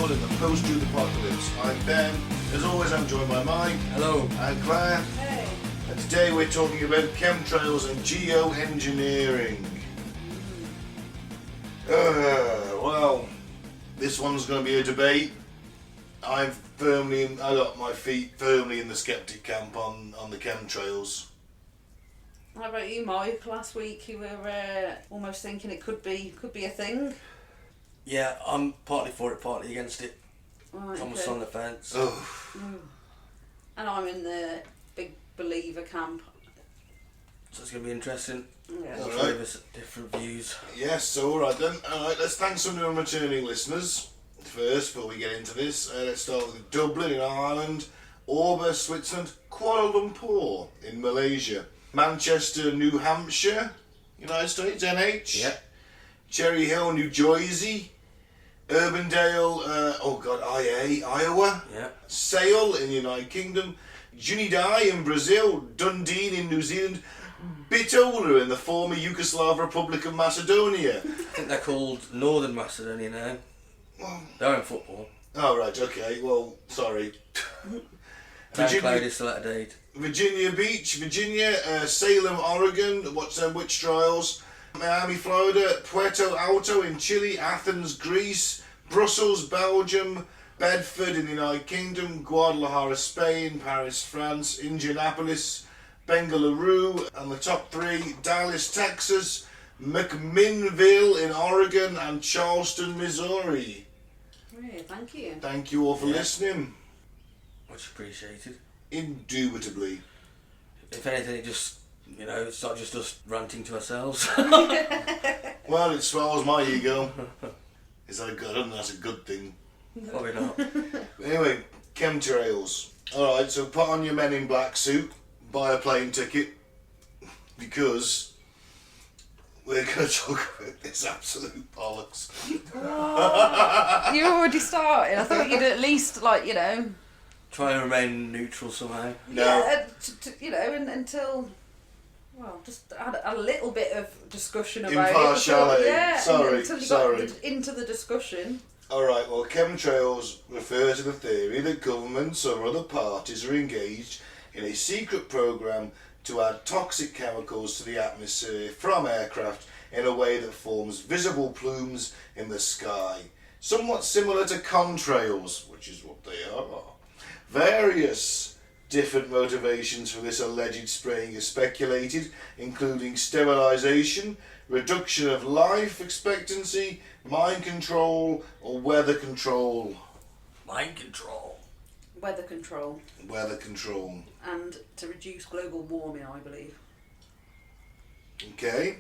In the post-truth apocalypse. I'm Ben. As always, I'm joined by Mike. Hello. And Claire. Hey. And today we're talking about chemtrails and geoengineering. Well, this one's going to be a debate. I got my feet firmly in the skeptic camp on the chemtrails. How about you, Mike? Last week you were almost thinking it could be a thing. Yeah, I'm partly for it, partly against it. Right, I'm on the fence. Oh. And I'm in the big believer camp. So it's going to be interesting. Yeah. All All three right. of us at different views. Yes, so alright then. Alright, let's thank some new and returning listeners first before we get into this. Let's start with Dublin in Ireland, Orba, Switzerland, Kuala Lumpur in Malaysia, Manchester, New Hampshire, United States, NH, Yeah. Cherry Hill, New Jersey, Urbandale, IA, Iowa, Yeah. Sale in the United Kingdom, Junidai in Brazil, Dundee in New Zealand, Bitola in the former Yugoslav Republic of Macedonia. I think they're called Northern Macedonia now. Well, They're in football. oh right, okay, well, sorry. Cloud is still out of date. Virginia Beach, Virginia, Salem, Oregon, witch trials, Miami, Florida, Puerto Alto in Chile, Athens, Greece, Brussels, Belgium, Bedford in the United Kingdom, Guadalajara, Spain, Paris, France, Indianapolis, Bengaluru, and the top three, Dallas, Texas, McMinnville in Oregon, and Charleston, Missouri. Yeah, thank you. Thank you all for listening. Much appreciated. Indubitably. If anything, it's not just us ranting to ourselves. Well, it swells my ego. Is that good? I don't know that's a good thing. Probably not. Anyway, chemtrails. Alright, so put on your Men in Black suit, buy a plane ticket, because we're going to talk about this absolute bollocks. You're already starting. I thought you'd at least, Try and remain neutral somehow. No. until... Well, just had a little bit of discussion about Impartiality. it. Yeah, Sorry, until you sorry. got into the discussion. Alright, well, chemtrails refer to the theory that governments or other parties are engaged in a secret program to add toxic chemicals to the atmosphere from aircraft in a way that forms visible plumes in the sky. Somewhat similar to contrails, which is what they are. Various different motivations for this alleged spraying are speculated, including sterilisation, reduction of life expectancy, mind control, or weather control. Mind control. Weather control. Weather control. And to reduce global warming, I believe. Okay.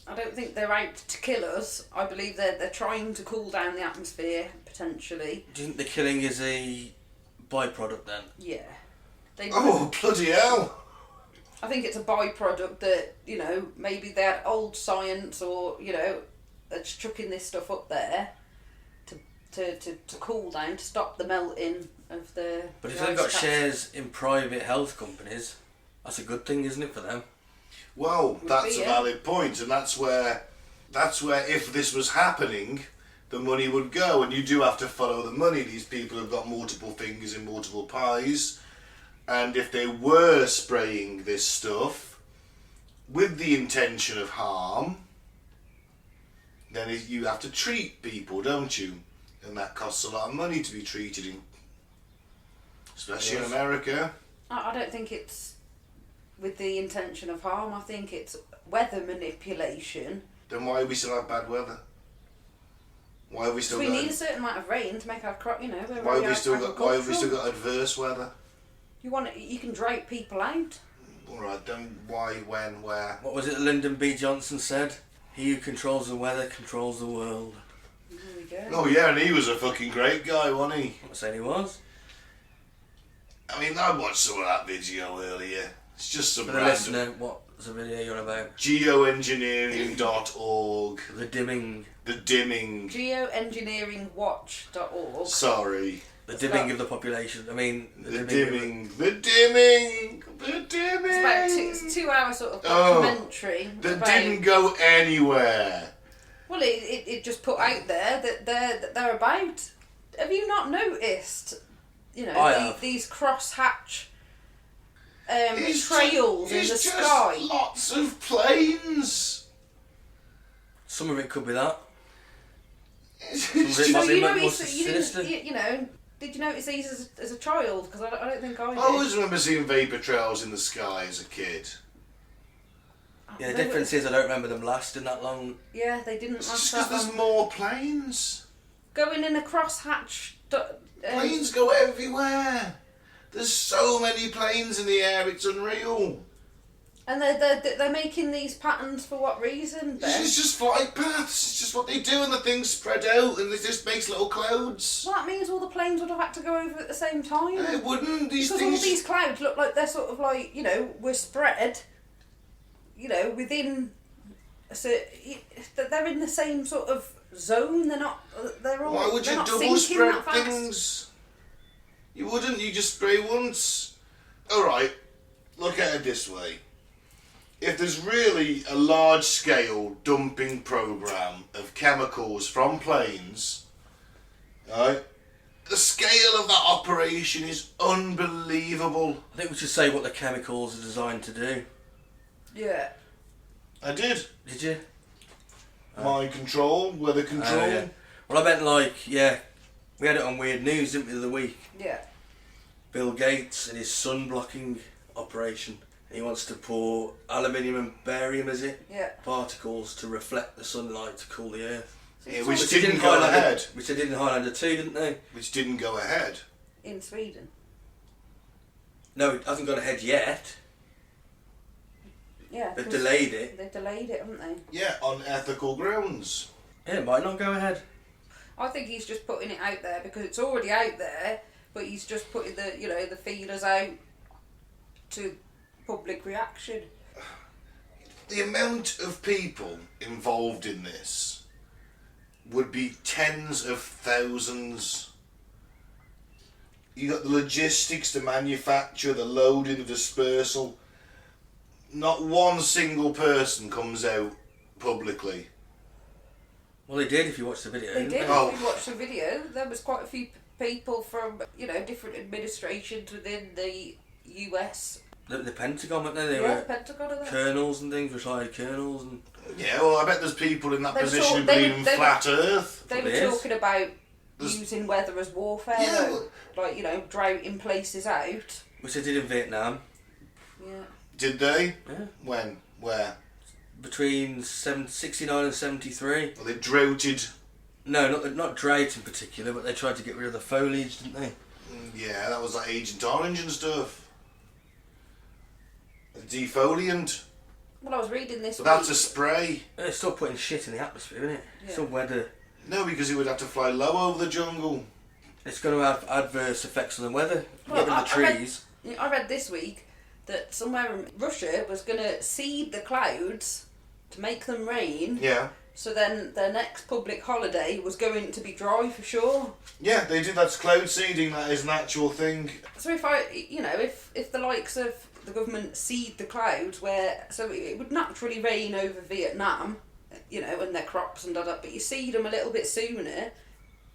I don't think they're out to kill us. I believe they're trying to cool down the atmosphere, potentially. Do you think the killing is a byproduct then? Yeah. Oh, bloody hell! I think it's a byproduct that, maybe they had old science or, that's chucking this stuff up there to cool down, to stop the melting of the... But if they've got shares in private health companies, that's a good thing, isn't it, for them? Well, that's a valid point, and that's where if this was happening, the money would go, and you do have to follow the money. These people have got multiple fingers in multiple pies, and if they were spraying this stuff with the intention of harm, then you have to treat people, don't you? And that costs a lot of money to be treated, especially in America. I don't think it's with the intention of harm. I think it's weather manipulation. Then why do we still have bad weather? Why have we still We got? need a certain amount of rain to make our crop. Why have we still got adverse weather? You can drought people out. All right, then why, when, where? What was it Lyndon B. Johnson said? He who controls the weather controls the world. There we go. Oh yeah, and he was a fucking great guy, wasn't he? I'm not saying he was. I mean, I watched some of that video earlier. It's just some For the random... listener, what's the video you're on about? Geoengineering.org. The dimming. The dimming. Geoengineeringwatch.org. Sorry. The dimming of the population. I mean, The dimming. The dimming. The dimming. It's about it's a 2 hour sort of documentary. That didn't go anywhere. Well, it just put out there that they're about. Have you not noticed? You know, these crosshatch trails in the just sky. Lots of planes. Some of it could be that. Some of it might be more sinister. You know, did you notice these as a child? Because I don't think I did. I always remember seeing vapor trails in the sky as a kid. Yeah, the difference is I don't remember them lasting that long. Yeah, they didn't It's last just that because long. there's more planes. Going in a crosshatch. Planes go everywhere. There's so many planes in the air, it's unreal. And they're making these patterns for what reason, Ben? It's just flight paths. It's just what they do, and the things spread out, and it just makes little clouds. Well, that means all the planes would have had to go over at the same time. No, it wouldn't. Because all these clouds look like they're sort of like, you know, we're spread, you know, within... So they're in the same sort of zone. They're not... They're all... Why would you double spread things? You wouldn't. You just spray once. Alright, look at it this way. If there's really a large-scale dumping program of chemicals from planes, right, the scale of that operation is unbelievable. I think we should say what the chemicals are designed to do. Yeah. I did. Did you? Mind control, weather control. Yeah. Well, I meant we had it on Weird News, didn't we, the other week? Yeah. Bill Gates and his sun blocking operation. He wants to pour aluminium and barium, is it? Yeah. Particles to reflect the sunlight to cool the earth. Yeah, which didn't go ahead. Which they did in Highlander 2, didn't they? Which didn't go ahead. In Sweden. No, it hasn't gone ahead yet. Yeah. They've delayed it. They've delayed it, haven't they? Yeah, on ethical grounds. Yeah, it might not go ahead. I think he's just putting it out there because it's already out there, but he's just putting the feelers out to public reaction. The amount of people involved in this would be tens of thousands. You got the logistics, the manufacture, the loading, the dispersal. Not one single person comes out publicly. Well, they did if you watched the video. They didn't did. they? Oh. If you watched the video, there was quite a few people from different administrations within the US. The Pentagon, weren't they? They Yeah, were the Pentagon and that. colonels and things, retired colonels and... Yeah, well, I bet there's people in that They were position who they believe were- in they were- flat Earth. They were Probably is. talking about There's- using weather as warfare, Yeah, though. Like, droughting places out. Which they did in Vietnam. Yeah. Did they? Yeah. When? Where? Between 69 and 73. Well, they droughted. No, not drought in particular, but they tried to get rid of the foliage, didn't they? Yeah, that was like Agent Orange and stuff. A defoliant. Well, I was reading this But that's a week. spray. They're still putting shit in the atmosphere, isn't it? Yeah. Some weather. No, because it would have to fly low over the jungle. It's going to have adverse effects on the weather. Well, Get in the trees. I read this week that somewhere in Russia was going to seed the clouds to make them rain. Yeah. So then their next public holiday was going to be dry for sure. Yeah, they do. That's cloud seeding. That is an actual thing. So if the likes of the government seed the clouds so it would naturally rain over Vietnam, and their crops and that, but you seed them a little bit sooner,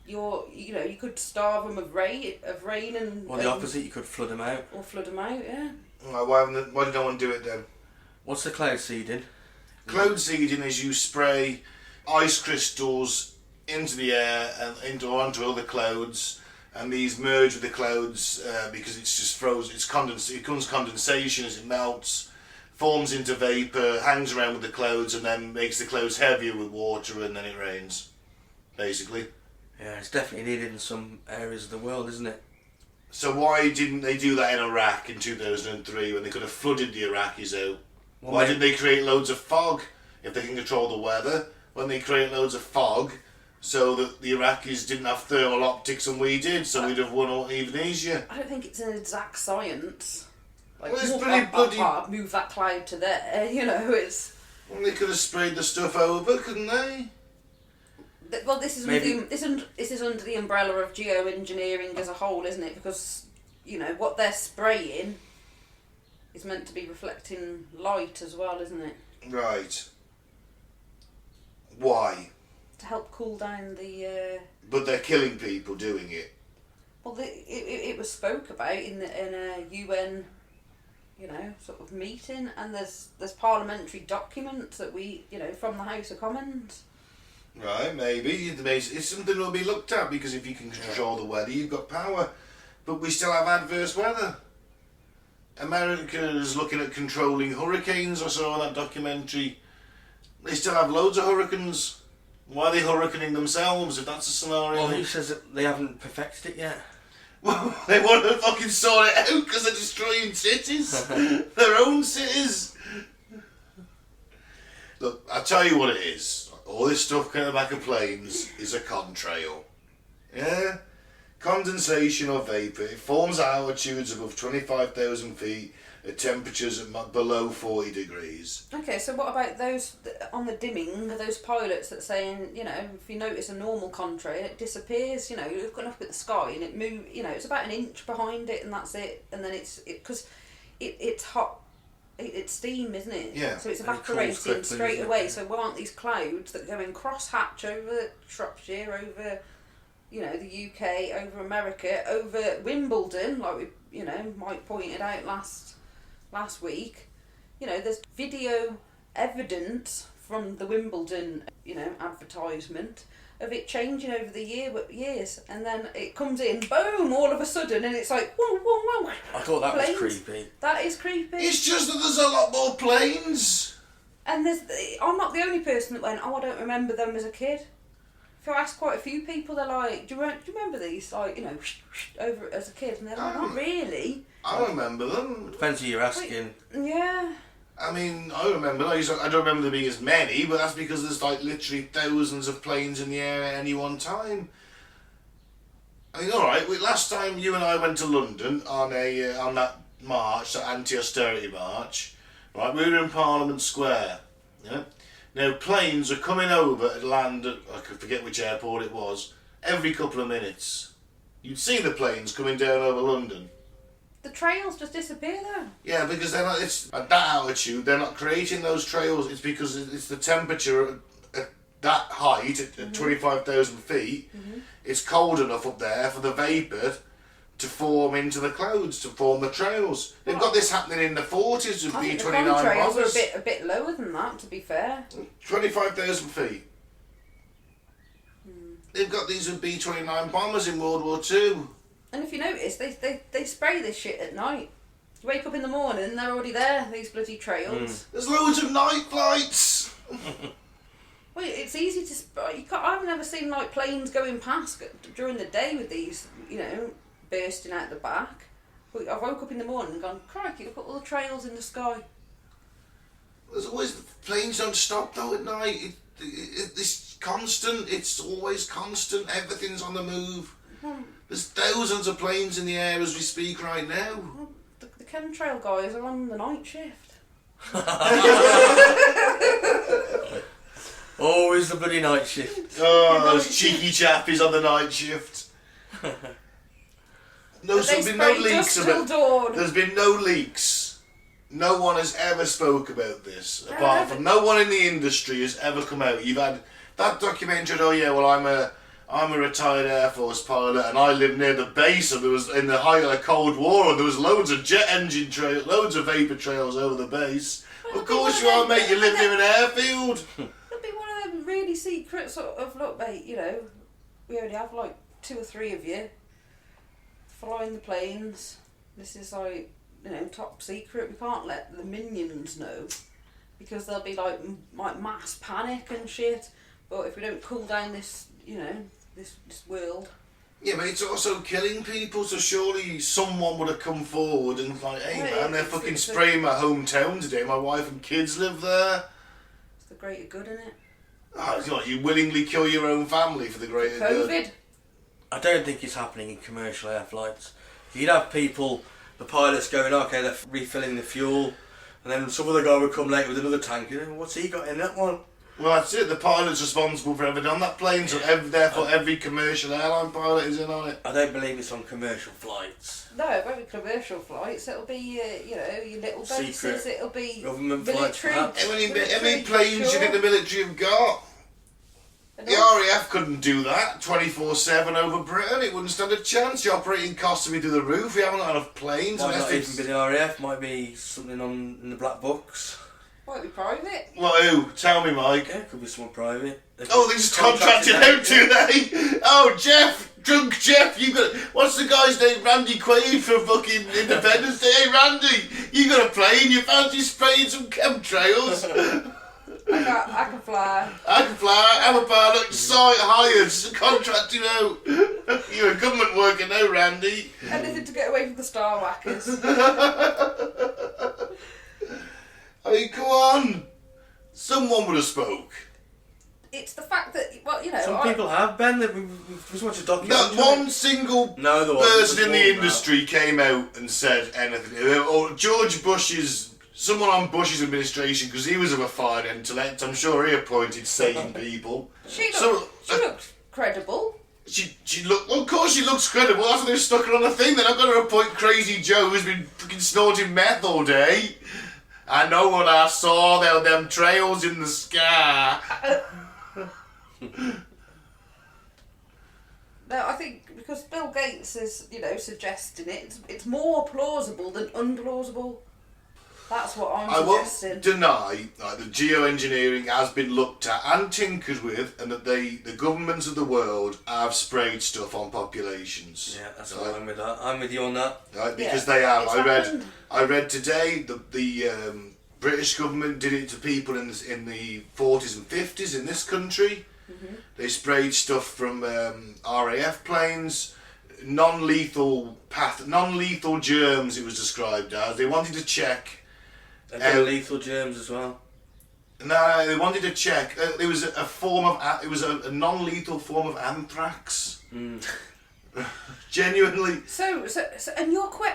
you could starve them of rain and... Or the opposite, you could flood them out. Or flood them out, yeah. Why did no one do it then? What's the cloud seeding? Cloud seeding is you spray ice crystals into the air and onto other clouds, and these merge with the clouds because it's just frozen. It becomes condensation as it melts, forms into vapor, hangs around with the clouds, and then makes the clouds heavier with water, and then it rains, basically. Yeah, it's definitely needed in some areas of the world, isn't it? So why didn't they do that in Iraq in 2003 when they could have flooded the Iraqis out? Well, Why didn't they create loads of fog if they can control the weather? When they create loads of fog, so that the Iraqis didn't have thermal optics and we did, so we'd have won even easier. I don't think it's an exact science. Like, Well, it's pretty bloody... move that cloud to there, you know, it's... Well, they could have sprayed the stuff over, couldn't they? Well, this is under the umbrella of geoengineering as a whole, isn't it? Because, you know, what they're spraying is meant to be reflecting light as well, isn't it? Right. Why? To help cool down the... But they're killing people doing it. Well, it was spoke about in a UN, you know, sort of meeting, and there's parliamentary documents that we, you know, from the House of Commons. Right, maybe. It's something that'll be looked at, because if you can control the weather, you've got power. But we still have adverse weather. America is looking at controlling hurricanes, I saw in that documentary. They still have loads of hurricanes. Why are they hurricaning themselves, if that's a scenario? Well, who says that they haven't perfected it yet? Well, they want to fucking sort it out because they're destroying cities. Their own cities. Look, I'll tell you what it is. All this stuff coming back of planes is a contrail. Yeah? Condensation or vapour. It forms at altitudes above 25,000 feet at temperatures below 40 degrees. Okay, so what about those on the dimming, those pilots that saying, you know, if you notice a normal contrail, it disappears, you know, you're looking up at the sky and it moves, you know, it's about an inch behind it and that's it, and then it's hot, it's steam, isn't it? Yeah. So it's evaporating straight away, so why aren't these clouds that go in crosshatch over Shropshire, over, you know, the UK, over America, over Wimbledon, like we, you know, Mike pointed out last week, you know, there's video evidence from the Wimbledon, you know, advertisement of it changing over the years, and then it comes in, boom, all of a sudden, and it's like, whoa, whoa, whoa. I thought that planes. was creepy. That is creepy. It's just that there's a lot more planes. And I'm not the only person that went, oh, I don't remember them as a kid. If I ask quite a few people, they're like, do you remember these, like, you know, over as a kid? And they're like, not really. I remember them. Depends who you're asking. Yeah. I mean, I remember. I don't remember there being as many, but that's because there's like literally thousands of planes in the air at any one time. I mean, all right. Last time you and I went to London on that march, that anti-austerity march, right? We were in Parliament Square. Yeah. Now planes are coming over to land at, I could forget which airport it was, every couple of minutes. You'd see the planes coming down over London. The trails just disappear though. Yeah, because they're not. It's at that altitude. They're not creating those trails. It's because it's the temperature at that height, at 25,000 feet. Mm-hmm. It's cold enough up there for the vapour to form into the clouds, to form the trails. They've got this happening in the 40s with B-29 bombers. The contrails are a bit lower than that, to be fair. 25,000 feet. They've got these with B-29 bombers in World War II. And if you notice, they spray this shit at night. You wake up in the morning and they're already there, these bloody trails. There's loads of night flights. Well, it's easy to spray. I've never seen like planes going past during the day with these, you know, bursting out the back. But I woke up in the morning and gone, crikey, look at all the trails in the sky. There's always, planes don't stop though at night. It's constant. It's always constant. Everything's on the move. There's thousands of planes in the air as we speak right now. Well, the chemtrail guys are on the night shift. Always the bloody night shift. Oh, those cheeky chappies on the night shift. No, there's been no leaks about it. There's been no leaks. No one has ever spoke about this, apart from no one in the industry has ever come out. You've had that documentary. Oh yeah, well I'm a retired Air Force pilot and I live near the base, and there was in the height of the Cold War and there was loads of jet engine trails, loads of vapour trails over the base. Well, of course you are, mate, you live near an airfield. It'll be one of them really secret sort of, look mate, you know, we only have like 2 or 3 of you flying the planes. This is like, you know, top secret. We can't let the minions know because there'll be like mass panic and shit. But if we don't cool down this, you know, this world. Yeah, but it's also killing people, so surely someone would have come forward and like, hey man, they're fucking spraying my hometown today, my wife and kids live there. It's the greater good, innit? Oh, God, you willingly kill your own family for the greater good. COVID. I don't think it's happening in commercial air flights. You'd have people, the pilots going, okay, they're refilling the fuel, and then some other guy would come later with another tank, and what's he got in that one? Well, that's it. The pilot's responsible for everything on that plane, so therefore every commercial airline pilot is in on it. I don't believe it's on commercial flights. No, very commercial flights. It'll be, your little bases. Secret It'll be government flights, military. perhaps. How many military, planes do you sure. think the military have got? The RAF couldn't do that 24/7 over Britain. It wouldn't stand a chance. The operating costs would be through the roof. We haven't got enough planes. Might unless not it's- even be the RAF, might be something in the black books. Might be private. What, who? Tell me, Mike. Yeah, it could be someone private. Oh, they just contracted out, do they? Oh, Jeff, drunk Jeff, you got. What's the guy's name? Randy Quaid for fucking Independence Day. Hey, Randy, you got a plane? You fancy spraying some chemtrails? I can fly. I can fly. I'm a pilot. Site hired. Contracted out. You're a government worker now, Randy. Anything to get away from the Star Whackers. I mean, come on. Someone would have spoke. It's the fact that, well, Some people have, Ben. We've just watched a documentary. Not one single No, there wasn't. person in the industry came out and said anything. Or George Bush's, someone on Bush's administration, because he was of a fine intellect, I'm sure he appointed sane people. She looked credible. She looked, well, of course she looks credible, that's why they've stuck her on the thing. They're not going to appoint Crazy Joe who's been fucking snorting meth all day. I know what I saw, there were them trails in the sky. No, I think because Bill Gates is, suggesting it, it's more plausible than unplausible. That's what I'm I suggesting. won't deny that the geoengineering has been looked at and tinkered with, and that the governments of the world have sprayed stuff on populations. Yeah, that's what I'm with that. I'm with you on that. Right, because Yeah, they have. it's happened. I read today the British government did it to people in the 40s and 50s in this country. Mm-hmm. They sprayed stuff from RAF planes, non-lethal germs. It was described as. They wanted to check. Lethal germs as well. No, they wanted to check. It was a form of. It was a non-lethal form of anthrax. Genuinely. So and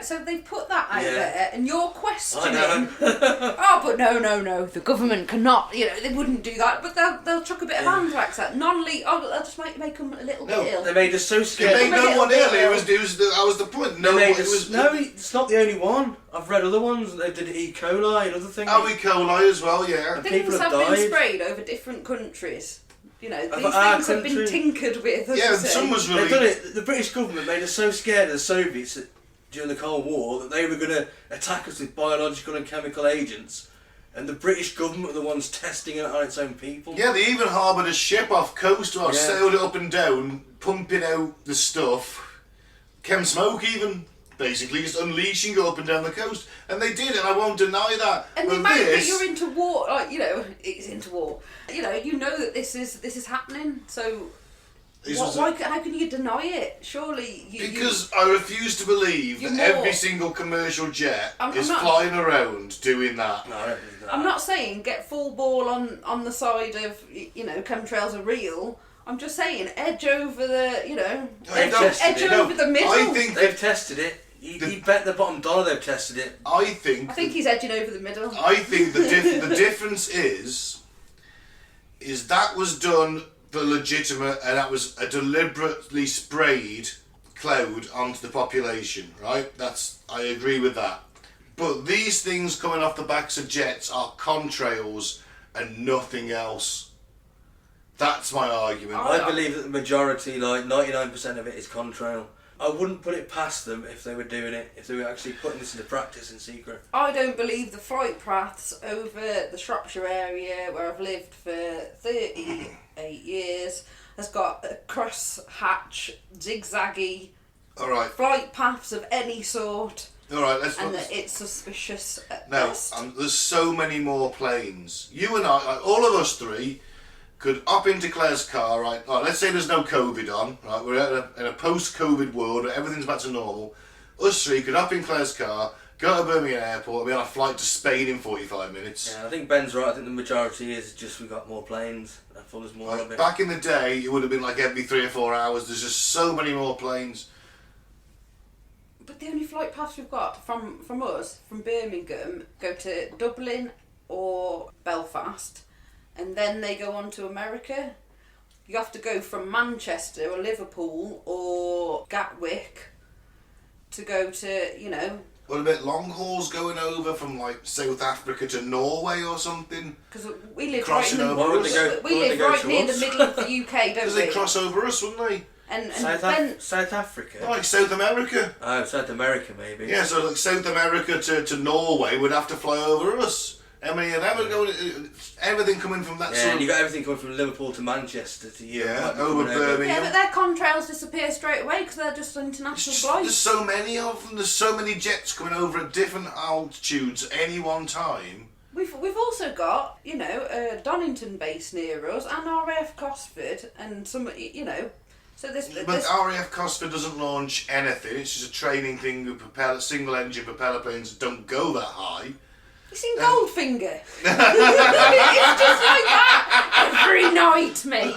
so they've put that out there, and you're questioning. I know. Oh, but no, the government cannot. They wouldn't do that, but they'll chuck a bit of anthrax at non-lethal. Oh, they'll just make them a little bit ill. They made us so It scared. made no one ill. That was the point. No, It's not the only one. I've read other ones. They did E. coli and other things. E. coli as well. Yeah. People Things have have been died. sprayed over different countries. These our things have been country. tinkered with. as Yeah, you and say. some was They've really. done it. The British government made us so scared of the Soviets during the Cold War that they were going to attack us with biological and chemical agents, and the British government were the ones testing it on its own people. Yeah, they even harboured a ship off coast to have sailed it up and down, pumping out the stuff. Chem smoke even. Basically, just unleashing it up and down the coast. And they did, and I won't deny that. And But the fact that this, you're into war, it's into war. You know that this is happening. So how can you deny it? Surely because I refuse to believe that every single commercial jet is flying around doing that. No, I don't believe that. I'm not saying get full ball on the side of chemtrails are real. I'm just saying edge over the edge over the middle. I think They've tested it. You bet the bottom dollar they've tested it. I think he's edging over the middle. I think the difference is that was done for legitimate, and that was a deliberately sprayed cloud onto the population, right? I agree with that. But these things coming off the backs of jets are contrails and nothing else. That's my argument. I believe that the majority, like 99% of it, is contrail. I wouldn't put it past them if they were doing it, if they were actually putting this into practice in secret. I don't believe the flight paths over the Shropshire area, where I've lived for 38 years, has got a cross-hatch, zigzaggy flight paths of any sort. All right, and that it's suspicious at now, best. there's so many more planes. You and I, like, all of us three, could hop into Claire's car, right? Let's say there's no COVID on, right? We're in a post-COVID world where everything's back to normal. Us three could hop in Claire's car, go to Birmingham Airport, and be on a flight to Spain in 45 minutes. Yeah, I think Ben's right. I think the majority is just we've got more planes. That follows more Like, of it. back in the day, it would have been like every 3 or 4 hours. There's just so many more planes. But the only flight paths we've got from us, from Birmingham, go to Dublin or Belfast, and then they go on to America. You have to go from Manchester or Liverpool or Gatwick to go to, you know... What about long hauls going over from like South Africa to Norway or something? Because we live Crossing right, in over the, us. we live right near the middle of the UK, don't Because we? they cross over us, wouldn't they? And South Africa? Like South America. Oh, South America maybe. Yeah, so like South America to Norway would have to fly over us. How many of them are going? Everything coming from that Yeah, sort and of... you got everything coming from Liverpool to Manchester to you. Yeah, like, over Birmingham. yeah, but their contrails disappear straight away because they're just international There's flights. so many of them. There's so many jets coming over at different altitudes at any one time. We've also got, you know, Donington base near us and RAF Cosford and some, you know, so this... But this RAF Cosford doesn't launch anything. It's just a training thing with single engine propeller planes that don't go that high. you seen Goldfinger? It's just like that every night, mate.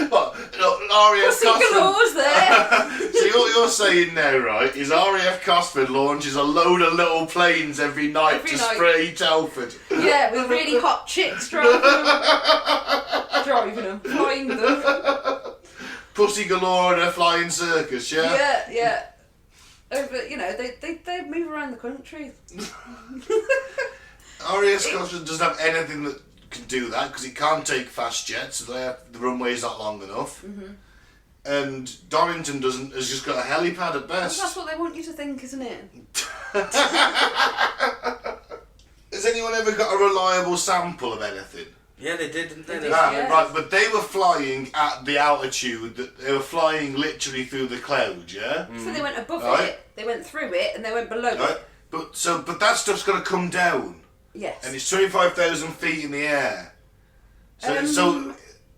What? RAF Pussy Cosford... galores there. So what you're saying now, right, is RAF Cosford launches a load of little planes every night Every to night. spray Telford. Yeah, with really hot chicks driving them, flying them. Pussy galore and a flying circus, yeah? Yeah, yeah. Over, you know, they move around the country. RAF Cosford doesn't have anything that can do that because it can't take fast jets, so the runway's not long enough. Mm-hmm. And Donington has just got a helipad at best. That's what they want you to think, isn't it? Has anyone ever got a reliable sample of anything? Yeah, they did, didn't they? They did, Ah, yeah. right, but they were flying at the altitude that they were flying literally through the clouds, yeah? So they went above Right. it, they went through it, and they went below Right? it. But that stuff's got to come down, Yes. and it's 25,000 feet in the air. So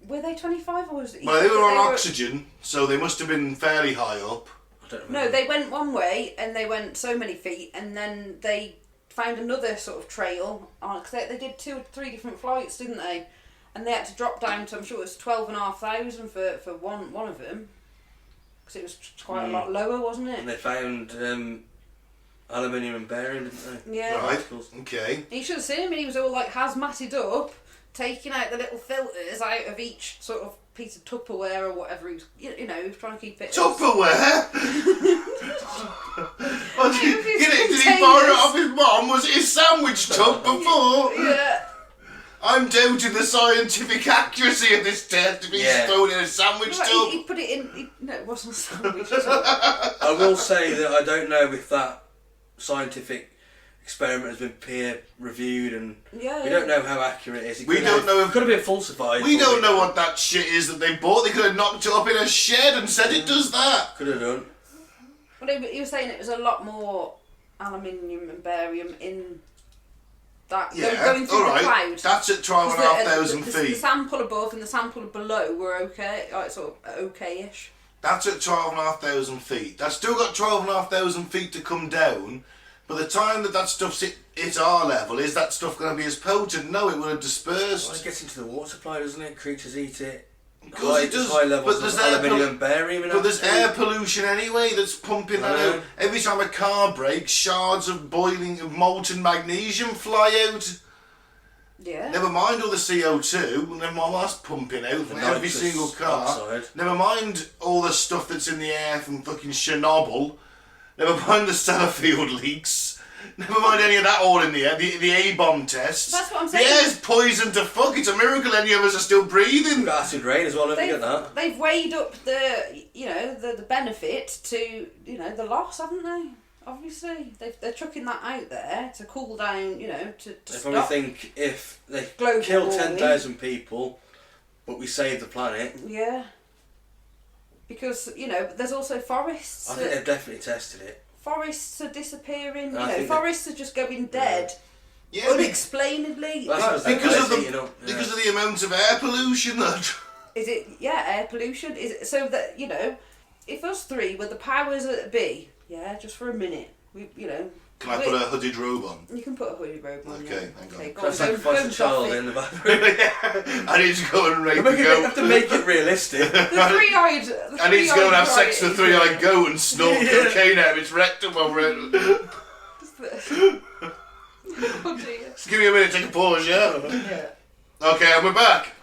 Were they 25 or was it? well, they were on oxygen, so they must have been fairly high up. I don't remember. No, they went one way and they went so many feet, and then they found another sort of trail on because they did 2 or 3 different flights, didn't they? And they had to drop down to, I'm sure it was 12,500 for one of them because it was quite a lot lower, wasn't And it? they found aluminium and barium, didn't they? Yeah. Right, Particles. okay. You should have seen him. He was all like hazmated up, taking out the little filters out of each sort of piece of Tupperware or whatever he was. You know, he was trying to keep it. Tupperware? Well, It was did he borrow it off his mum? Was it his sandwich tub before? Yeah. I'm doubting the scientific accuracy of this test if he's Yeah. thrown in a sandwich Right, tub. he put it in. No, it wasn't a sandwich. Was it? I will say that I don't know if that scientific experiment has been peer reviewed, and Yeah. we don't know how accurate it is. It We could don't have- know if- Could have been falsified. We but don't know what that shit is that they bought. They could have knocked it up in a shed and said it does that. Could have done. Well, he was saying it was a lot more aluminium and barium in that Yeah, going through alright. the cloud. That's at 12,500 The feet. sample above and the sample below were okay, like sort of okay-ish. That's at 12,500 feet. That's still got 12,500 feet to come down. By the time that stuff's hit our level, is that stuff going to be as potent? No, it would have dispersed. Well, it gets into the water supply, doesn't it? Creatures eat it. Of course it does, High levels but there's of air aluminium and barium in But there's it. air pollution anyway that's pumping that I know. out. Every time a car breaks, shards of molten magnesium fly out. Yeah. Never mind all the CO2, never mind what's pumping out from every nitrous single car. oxide. Never mind all the stuff that's in the air from fucking Chernobyl. Never mind the Sellafield leaks. Never mind any of that all in the air. The A-bomb tests. That's what I'm The saying. air's poison to fuck. It's a miracle any of us are still breathing. We've got acid rain as well, don't forget that. They've weighed up the benefit to the loss, haven't they? Obviously, they're chucking that out there to cool down, to They stop. probably think if they Global kill warming. 10,000 people, but we save the planet, Yeah. Because there's also forests. I think they've definitely tested it. Forests are disappearing. I think Forests are just going dead Yeah, unexplainably. That's what because they're of the eating up, yeah. because of the amount of air pollution that. Is it air pollution? Is it so that if us three were the powers that be, just for a minute, you know. Can I put a hooded robe on? You can put a hooded robe on. Okay, yeah. hang on. Okay, go Can I on. sacrifice a child in the bathroom? I need to go and rape You a goat. have to make it realistic. The three-eyed. I need to go and have sex with the variety. three-eyed goat and snort cocaine out of its rectum while we're at... Oh dear. Just give me a minute, take a pause, yeah? Yeah. Okay, and we're back.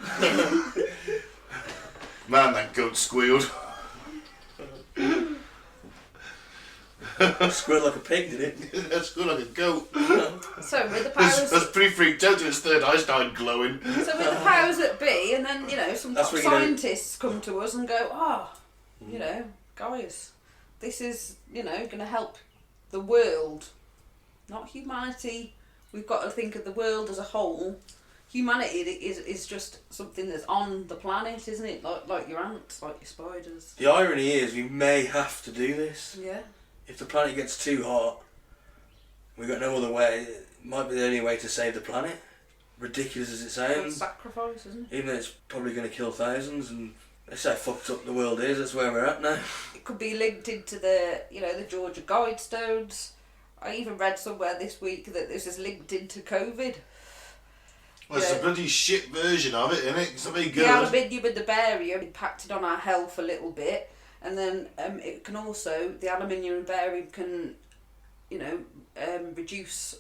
Man, that goat squealed. Squealed like a pig, did it? That's good like a goat. So with the I powers, was pretty freaked out till its third eye started glowing. so with the powers that be, and then some That's top what you know. scientists come to us and go, guys, this is going to help the world, not humanity. We've got to think of the world as a whole. Humanity is just something that's on the planet, isn't it? Like your ants, like your spiders. The irony is we may have to do this. Yeah. If the planet gets too hot, we've got no other way. It might be the only way to save the planet. Ridiculous as it It's sounds. sacrifice, isn't it? Even though it's probably going to kill thousands, and that's how fucked up the world is. That's where we're at now. It could be linked into the Georgia Guidestones. I even read somewhere this week that this is linked into COVID. Well, it's a bloody shit version of it, isn't it? It's not very The good. aluminium and the barium impacted on our health a little bit, and then it can also, the aluminium and barium can, reduce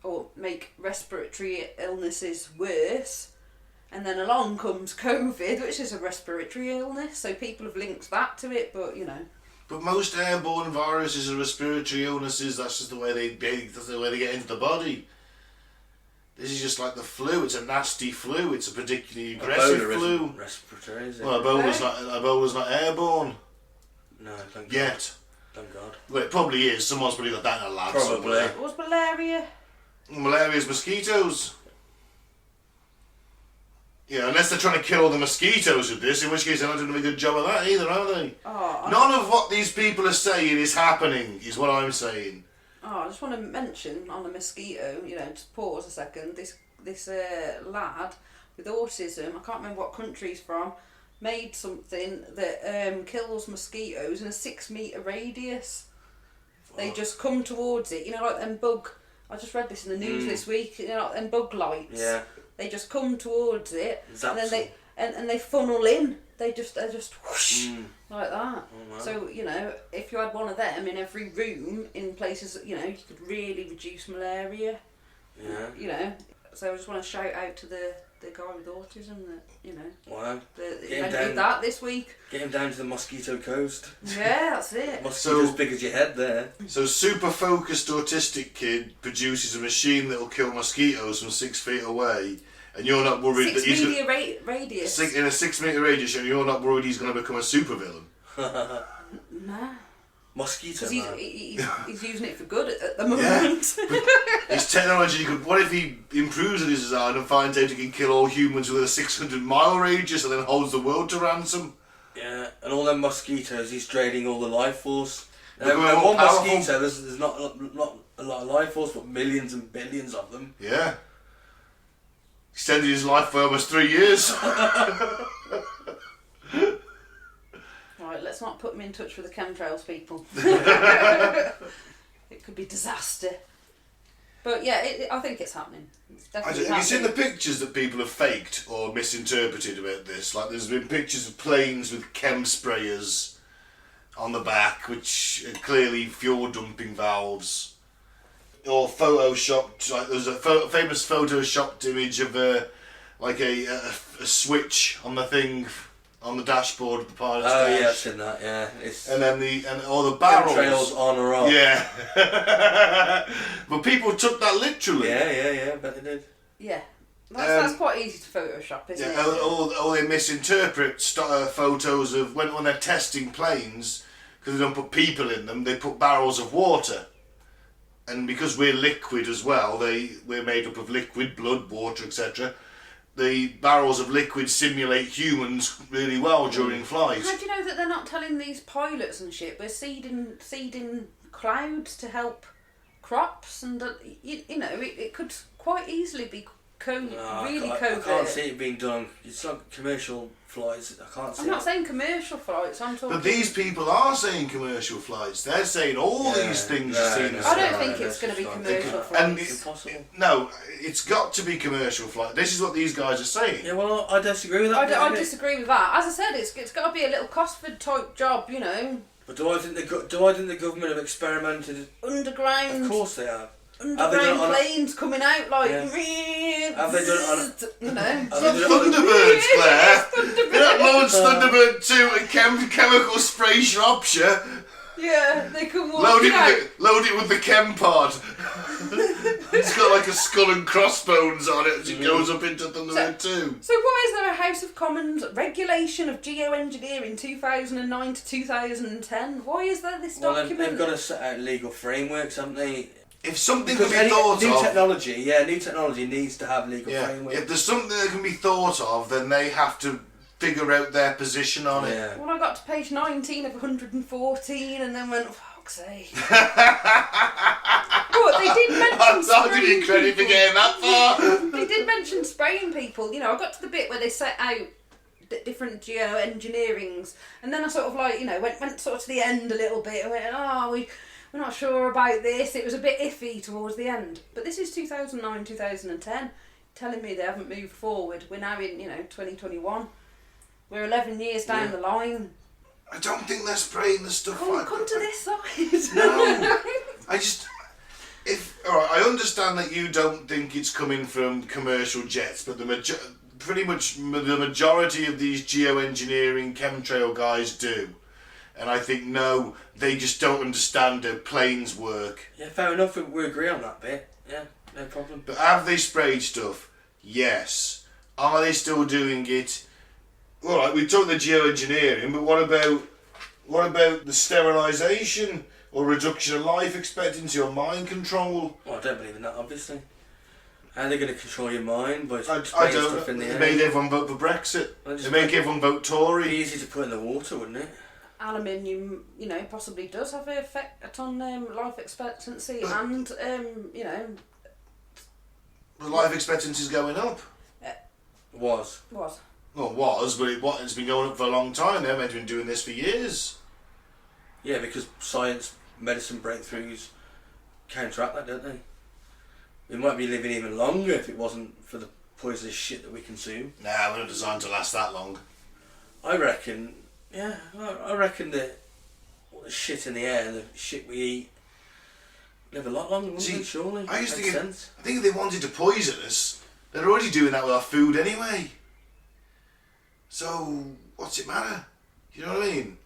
or make respiratory illnesses worse. And then along comes COVID, which is a respiratory illness, so people have linked that to it, but But most airborne viruses are respiratory illnesses. That's just the way they get into the body. This is just like the flu. It's a nasty flu. It's a particularly aggressive Ebola flu. isn't respiratory, is it? Well, Ebola's not airborne No, thank God. yet. Thank God. Well, it probably is. Someone's probably got that in a lab Probably. somewhere. what's malaria? Malaria's mosquitoes. Yeah, unless they're trying to kill the mosquitoes with this, in which case they're not doing a good job of that either, are they? None of what these people are saying is happening, is what I'm saying. I just want to mention on the mosquito, just pause a second, this lad with autism, I can't remember what country he's from, made something that kills mosquitoes in a 6 metre radius. They just come towards it, like them I just read this in the news this week, like them bug lights. Yeah. They just come towards it, Zaps and then they funnel in. They're just whoosh, like that. Oh, wow. So if you had one of them in every room in places that you could really reduce malaria. Yeah. So I just want to shout out to the guy with autism that Wow. that Get him invented down. that this week. Get him down to the mosquito coast. Yeah, that's it. Mosquitoes So- big as your head there. So, super focused autistic kid produces a machine that will kill mosquitoes from 6 feet away, and you're not worried that 6 he's metre radius. in a 6 metre radius, and you're not worried he's going to become a supervillain. Nah. Mosquito Because man. he's using it for good at the moment. His technology could. What if he improves on his design and finds out he can kill all humans within a 600-mile radius, and then holds the world to ransom? Yeah, and all them mosquitoes, he's draining all the life force. They're And more one powerful. mosquito, there's not a lot of life force, but millions and billions of them. Yeah. Extended his life by almost 3 years. Right, let's not put him in touch with the chemtrails people. It could be disaster. But yeah, I think it's happening. It's definitely Have you seen the happening. pictures that people have faked or misinterpreted about this? Like, there's been pictures of planes with chem sprayers on the back, which are clearly fuel dumping valves. Or photoshopped, like there's a famous photoshopped image of a switch on the thing on the dashboard of the pilot's Oh dash. yeah, I've seen that. Yeah, it's And then all the barrels. trails on or off. Yeah. But people took that literally. Yeah. I bet they did. Yeah. That's quite easy to Photoshop, isn't Yeah, it? or they misinterpret photos of when they're testing planes, because they don't put people in them, they put barrels of water. And because we're liquid as well, we're made up of liquid, blood, water, etc. The barrels of liquid simulate humans really well during flight. How do you know that they're not telling these pilots and shit we're seeding clouds to help crops, and it could quite easily be really I covert. can't see it being done. It's not commercial flights. I can't see I'm not it. saying commercial flights. I'm talking. But these people are saying commercial flights. They're saying all these things are seen as. I don't think it's going to be commercial flights. And It's impossible. No, it's got to be commercial flight. This is what these guys are saying. Yeah, well, I disagree with that. I disagree with that. As I said, it's got to be a little Cosford type job, you know. But do I think the government have experimented? Underground. Of course they have. Underground planes coming out like. Yeah. Have they done it on? You know. Have they done it on? Thunderbirds, Claire. You know, launch Thunderbird 2 at chemical spray Shropshire. Yeah, they come Load walking out. load it with the chem pod. It's got like a skull and crossbones on it as it goes up into Thunderbird 2. So why is there a House of Commons regulation of geoengineering 2009 to 2010? Why is there this document? They've got to set out legal frameworks, haven't they? If something Because can be thought new of... new technology needs to have legal frameworks. If there's something that can be thought of, then they have to figure out their position on it. Yeah. Well, I got to page 19 of 114 and then went, oh, fuck's sake. But they did mention I'll give you credit for getting that far. They did mention spraying people. You know, I got to the bit where they set out different geoengineerings, and then I sort of like, you know, went sort of to the end a little bit and went, oh, we're not sure about this. It was a bit iffy towards the end. But this is 2009, 2010, telling me they haven't moved forward. We're now in, 2021. We're 11 years down the line. I don't think they're spraying the stuff like Come to this side. No. Alright, I understand that you don't think it's coming from commercial jets, but pretty much the majority of these geoengineering chemtrail guys do. And I think, no, they just don't understand how planes work. Yeah, fair enough. We agree on that bit. Yeah, no problem. But have they sprayed stuff? Yes. Are they still doing it? Alright, we talked the geoengineering, but what about the sterilisation or reduction of life expectancy or mind control? Well, I don't believe in that, obviously. How are they going to control your mind by I spraying don't. stuff in the They air? made everyone vote for Brexit. They make everyone vote It'd Tory. be easy to put in the water, wouldn't it? Aluminium, possibly does have an effect on life expectancy and, The life expectancy is going up. Was. What? Well, it was, but it's been going up for a long time. They've been doing this for years. Yeah, because science, medicine breakthroughs counteract that, don't they? We might be living even longer if it wasn't for the poisonous shit that we consume. Nah, we're not designed to last that long. I reckon that all the shit in the air, the shit we eat, live a lot longer, wouldn't they, surely? I used to Makes think, sense. I think if they wanted to poison us, they're already doing that with our food anyway. So, what's it matter? You know what I mean?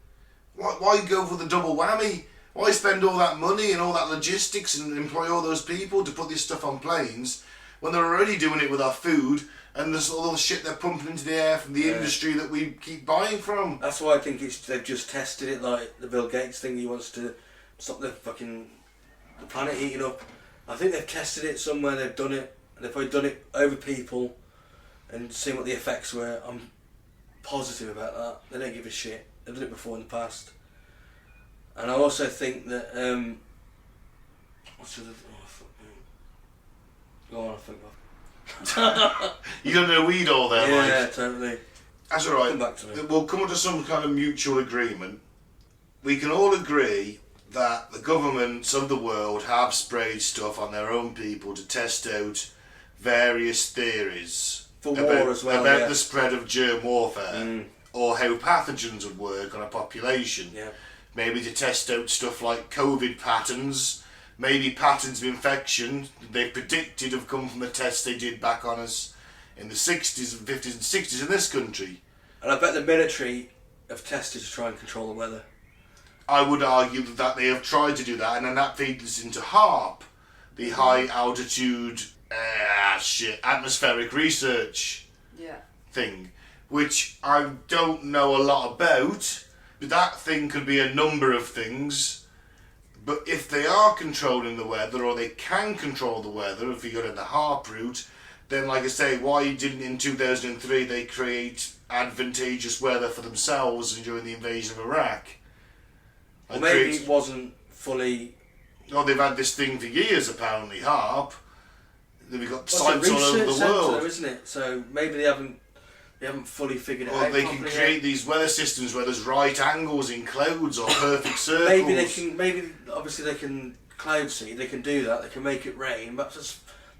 Why go for the double whammy? Why spend all that money and all that logistics and employ all those people to put this stuff on planes when they're already doing it with our food and there's all the shit they're pumping into the air from the industry that we keep buying from? That's why I think they've just tested it, like the Bill Gates thing. He wants to stop the planet heating up. I think they've tested it somewhere. They've done it. They've probably done it over people and seen what the effects were. I'm positive about that. They don't give a shit. They've done it before in the past. And I also think that what's the other thing? Oh, fuck me. Go on, I think. You don't know weed all there, Yeah, like. totally. That's alright. Come back to me. We'll come to some kind of mutual agreement. We can all agree that the governments of the world have sprayed stuff on their own people to test out various theories For war as well, about yeah. the spread of germ warfare or how pathogens would work on a population. Yeah. Maybe to test out stuff like COVID patterns, maybe patterns of infection they predicted have come from the tests they did back on us in the 60s and 50s and 60s in this country. And I bet the military have tested to try and control the weather. I would argue that they have tried to do that, and then that feeds into HAARP, the High Altitude Atmospheric Research thing, which I don't know a lot about. But that thing could be a number of things. But if they are controlling the weather, or they can control the weather, if you go down the HAARP route, then, like I say, why didn't in 2003 they create advantageous weather for themselves during the invasion of Iraq? Or maybe it wasn't fully... Oh, they've had this thing for years, apparently, HAARP. We've got Well, sites all over the centre, world. though, isn't it? So maybe they haven't fully figured it Or out. they can properly create yet. these weather systems where there's right angles in clouds or perfect circles. Maybe they can. Maybe obviously they can cloud seed. They can do that. They can make it rain. But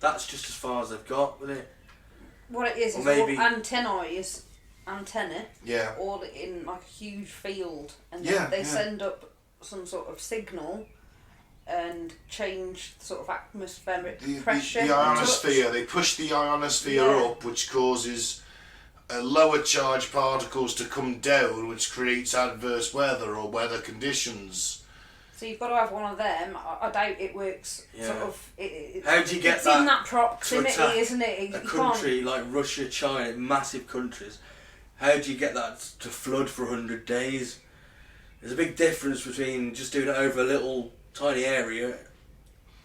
that's just as far as they've got with it. What it is Or all maybe- antennae, Yeah. all in like a huge field, and Yeah, then they yeah. send up some sort of signal and change sort of atmospheric pressure. The and ionosphere, touch. they push the ionosphere Yeah. up, which causes lower charge particles to come down, which creates adverse weather or weather conditions. So you've got to have one of them. I doubt it works. Yeah. Sort of. How do you get it's that in that to proximity, attack isn't it? A You country like Russia, China, massive countries. How do you get that to flood for 100 days? There's a big difference between just doing it over a little tiny area.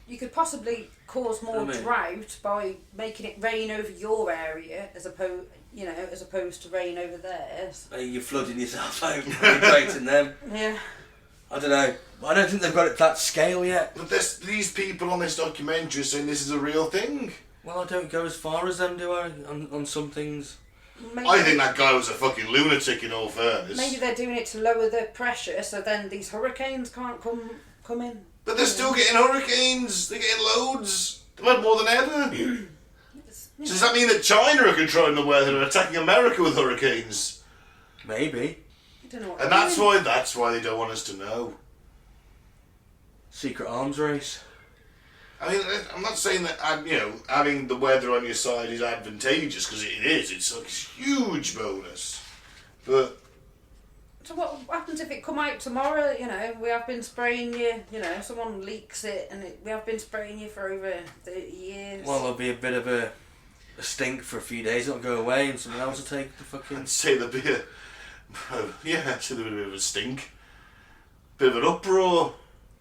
You could possibly cause more I mean- drought by making it rain over your area as opposed to rain over theirs. You're flooding yourself out, you're creating them. Yeah. I don't know. I don't think they've got it that scale yet. But these people on this documentary are saying this is a real thing. Well, I don't go as far as them, do I? On some things. Maybe, I think that guy was a fucking lunatic in all fairness. maybe they're doing it to lower the pressure, so then these hurricanes can't come in. But they're still getting hurricanes. They're getting loads. They've had more than ever. So does that mean that China are controlling the weather and attacking America with hurricanes? Maybe. I don't know what And they're doing. that's why they don't want us to know. Secret arms race. I mean, I'm not saying that having the weather on your side is advantageous, because it is. It's a huge bonus. But So what happens if it come out tomorrow? We have been spraying you. Someone leaks it, and we have been spraying you for over 30 years. Well, there'll be a bit of a stink for a few days. It'll go away, and someone else will take the fucking. I'd say there'd be I'd say there'd be a bit of a stink, bit of an uproar.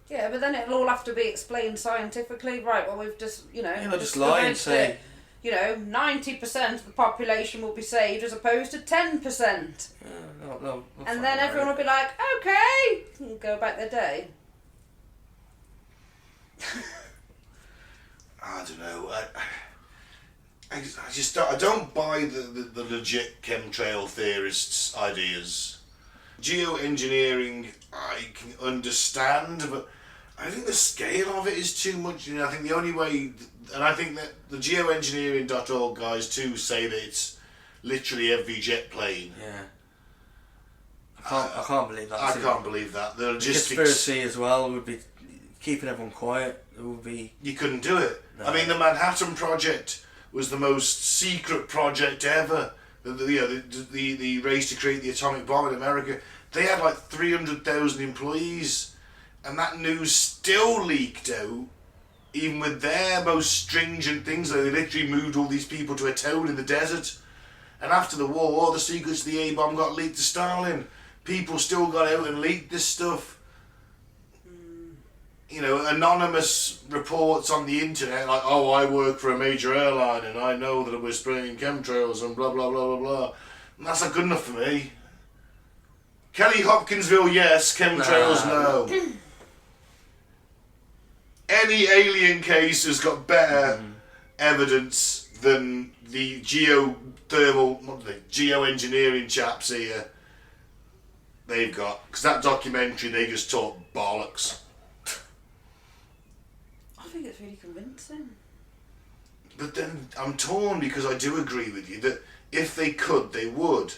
Yeah, but then it'll all have to be explained scientifically, right? Well, we've just, Yeah, they'll just lie and say. 90% of the population will be saved as opposed to 10%. No, And then everyone will be like, okay, and go about their day. I don't know. I don't buy the legit chemtrail theorists' ideas. Geoengineering, I can understand, but I think the scale of it is too much. I think the only way, and I think that the geoengineering.org guys too say that it's literally every jet plane. Yeah. I can't believe that. I can't believe that. The The logistics. conspiracy as well would be keeping everyone quiet. It would be. You couldn't do it. No. I mean, the Manhattan Project was the most secret project ever. The race to create the atomic bomb in America. They had like 300,000 employees, and that news still leaked out, even with their most stringent things. Like they literally moved all these people to a town in the desert. And after the war, the secrets of the A-bomb got leaked to Stalin. People still got out and leaked this stuff. Anonymous reports on the internet like, oh, I work for a major airline and I know that we're spraying chemtrails and blah, blah, blah, blah, blah. And that's not good enough for me. Kelly Hopkinsville, yes. Chemtrails, no. Any alien case has got better evidence than the geoengineering chaps here. They've got, because that documentary, they just talk bollocks. I think it's really convincing. But then I'm torn, because I do agree with you that if they could, they would.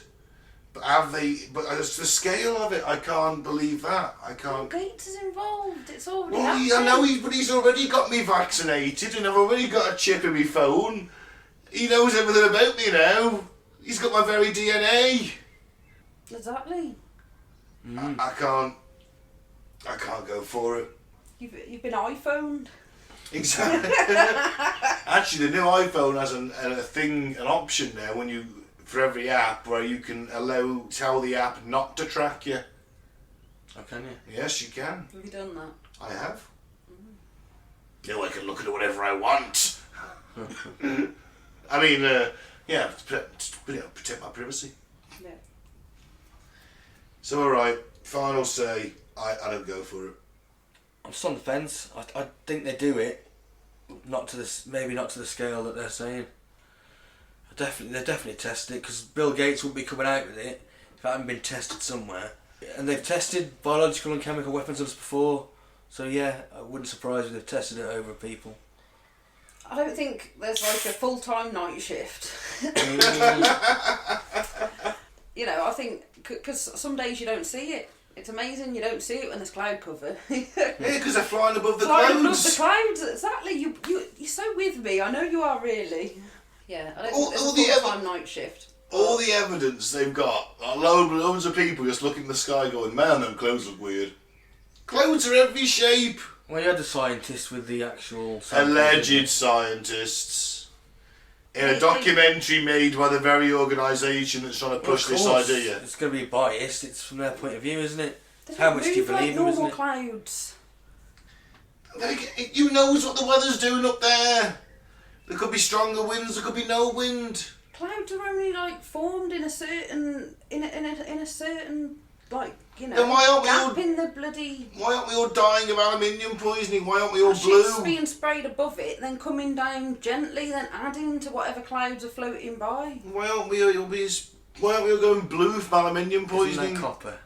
But have they? But it's the scale of it. I can't believe that. I can't. Gates is involved. It's already Well, happening. I know but he's already got me vaccinated, and I've already got a chip in my phone. He knows everything about me now. He's got my very DNA. Exactly. I can't go for it. You've been iPhoned. Exactly. Actually, the new iPhone has an option now for every app where you can tell the app not to track you. Oh, can you? Yes, you can. Have you done that? I have. I can look at it whatever I want. I mean, protect my privacy. Yeah. So, alright, final say, I don't go for it. I'm just on the fence. I think they do it maybe not to the scale that they're saying. They're definitely tested it, because Bill Gates wouldn't be coming out with it if it hadn't been tested somewhere. And they've tested biological and chemical weapons on us before, so yeah, I wouldn't surprise me if they've tested it over people. I don't think there's like a full-time night shift. You know, I think, because some days you don't see it. It's amazing you don't see it when there's cloud cover. Yeah, because they're flying above the Flying clouds. above the clouds, exactly. You're so with me. I know you are really. Yeah, I don't think there's a full-time night shift. All the evidence they've got, loads of people just looking in the sky going, man, them clouds look weird. Clouds are every shape. Well, you had the scientists with the actual... Alleged scientists. In a documentary made by the very organisation that's trying to push this idea. It's going to be biased, it's from their point of view, isn't it? They How much do you believe them, isn't it? Clouds. Like, you knows what the weather's doing up there. There could be stronger winds, there could be no wind. Clouds are only like formed in a certain in a certain like, you know, Then why aren't we gap all- in the bloody. Why aren't we all dying of aluminium poisoning? Why aren't we all Shit's blue? being sprayed above it, then coming down gently, then adding to whatever clouds are floating by. Why aren't we all going blue from aluminium Isn't poisoning? that copper?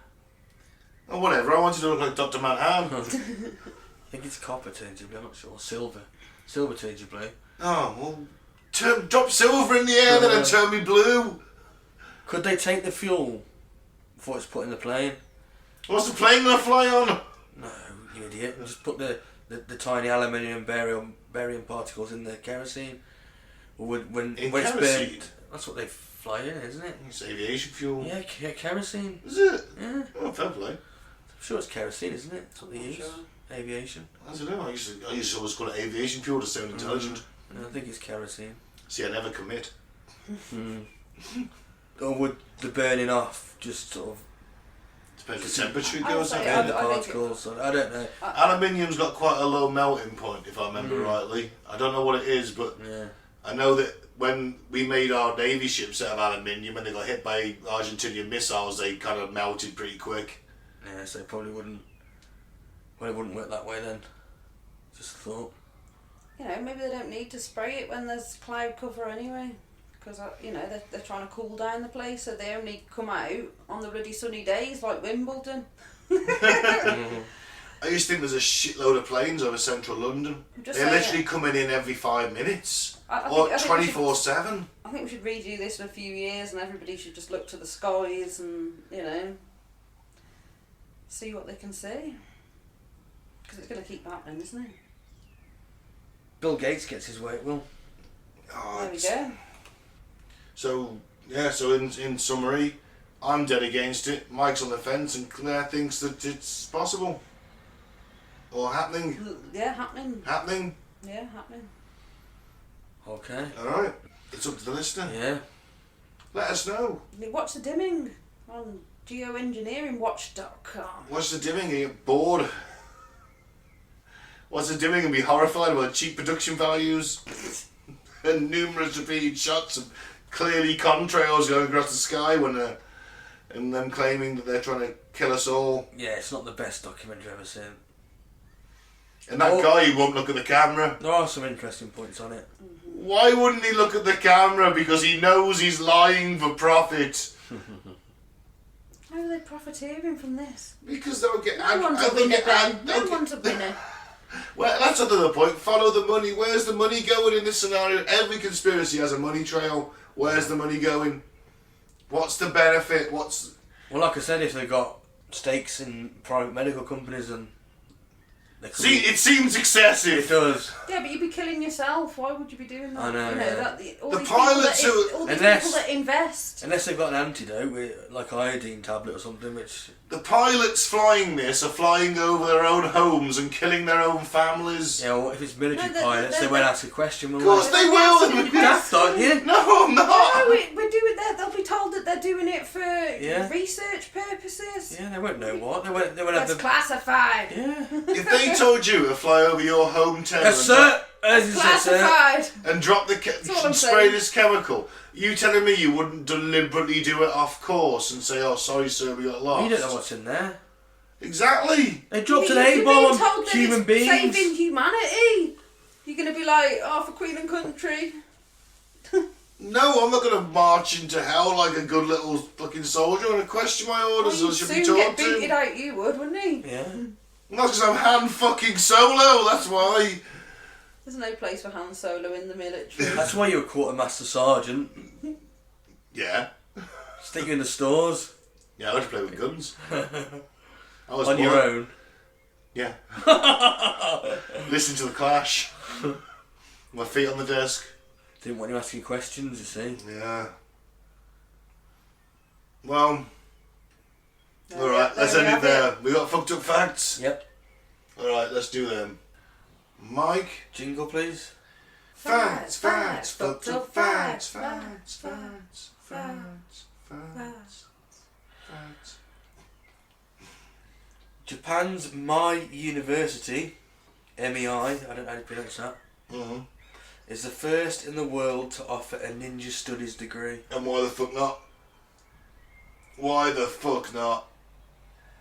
Or whatever, I wanted to look like Dr. Manhattan. I think it's copper turns you blue, I'm not sure. Silver. Silver turns you blue. Oh, well, drop silver in the air then and turn me blue. Could they take the fuel before it's put in the plane? What's the plane going to fly on? No, you idiot. Just put the tiny aluminium barium particles in the kerosene. Or when it's kerosene? burnt, that's what they fly in, isn't it? It's aviation fuel. Yeah, kerosene. Is it? Yeah. Oh, fair play. I'm sure it's kerosene, isn't it? That's what they use. Sure. Aviation. I don't know, I used to always call it aviation fuel to sound intelligent. I think it's kerosene. See, I never commit. Or would the burning off just sort of Depends the temperature it I would goes say at. burn the I think particles? I don't know. Aluminium's got quite a low melting point, if I remember rightly. I don't know what it is, but Yeah. I know that when we made our Navy ships out of aluminium and they got hit by Argentinian missiles, they kind of melted pretty quick. Yeah, so it probably wouldn't work that way then. Just a thought. You know, maybe they don't need to spray it when there's cloud cover anyway. Because, you know, they're trying to cool down the place, so they only come out on the really sunny days like Wimbledon. I used to think there's a shitload of planes over central London. Just They're saying. literally coming in every 5 minutes. I Or think we should- 24/7. I think we should redo this in a few years and everybody should just look to the skies and, you know, see what they can see. Because it's going to keep happening, isn't it? Bill Gates gets his way, it will. Oh, There we it's- go. So, yeah, so in summary, I'm dead against it. Mike's on the fence and Claire thinks that it's possible. Or happening. Yeah, happening. Happening. Yeah, happening. Okay. Alright. It's up to the listener. Yeah. Let us know. Watch the dimming on geoengineeringwatch.com. Watch the dimming and get bored. Watch the dimming and be horrified by cheap production values and numerous repeated shots of clearly contrails going across the sky and them claiming that they're trying to kill us all. Yeah, it's not the best documentary I've ever seen. And that guy who won't look at the camera. There are some interesting points on it. Why wouldn't he look at the camera? Because he knows he's lying for profit. How are they profiteering from this? Because they'll get... No one's a winner, Ben. No one's a winner. Well, that's another point. Follow the money. Where's the money going in this scenario? Every conspiracy has a money trail. Where's the money going? What's the benefit? Well, like I said, if they've got stakes in private medical companies and... See, it seems It excessive. does. Yeah, but you'd be killing yourself. Why would you be doing that? I know, You know yeah. that all The these pilots people who- that, all these Unless- people that invest. Unless they've got an antidote, with like iodine tablet or something, which... The pilots flying this are flying over their own homes and killing their own families. Yeah, well, if it's military No, pilots, they won't ask a question, will Of course they? they will. Daft, aren't you? No, I'm No, not. we're doing that. They'll be told that they're doing it for Yeah. research purposes. Yeah, they won't know what. They won't have That's the... classified. Yeah. If they told you to fly over your hometown Yes, sir! As you said, sir. Classified. and drop the what I'm spray saying. this chemical, you telling me you wouldn't deliberately do it off course and say, "Oh, sorry, sir, we got lost." You don't know what's in there. Exactly. They dropped an You're being A-bomb told on that human it's beings. saving humanity. You're going to be like, oh, for Queen and Country. No, I'm not going to march into hell like a good little fucking soldier. I'm going to question my orders. Well, I you'd should soon be get taught beaten to. out, you would, wouldn't he? Yeah. That's because I'm Han fucking Solo. That's why. There's no place for Han Solo in the military. That's why you're a quartermaster sergeant. Yeah. Stick you in the stores. Yeah, I like to play with guns. I was On your own. Yeah. Listen to the Clash. My feet on the desk. Didn't want you asking questions, you see. Yeah. Well. There Alright, we let's have end it it. there. We got fucked up facts? Yep. Alright, let's do them. Mike? Jingle, please. Facts, fucked up facts, facts. Japan's My University, MEI, I don't know how to pronounce that, Mm-hmm. is the first in the world to offer a ninja studies degree. And why the fuck not? Why the fuck not?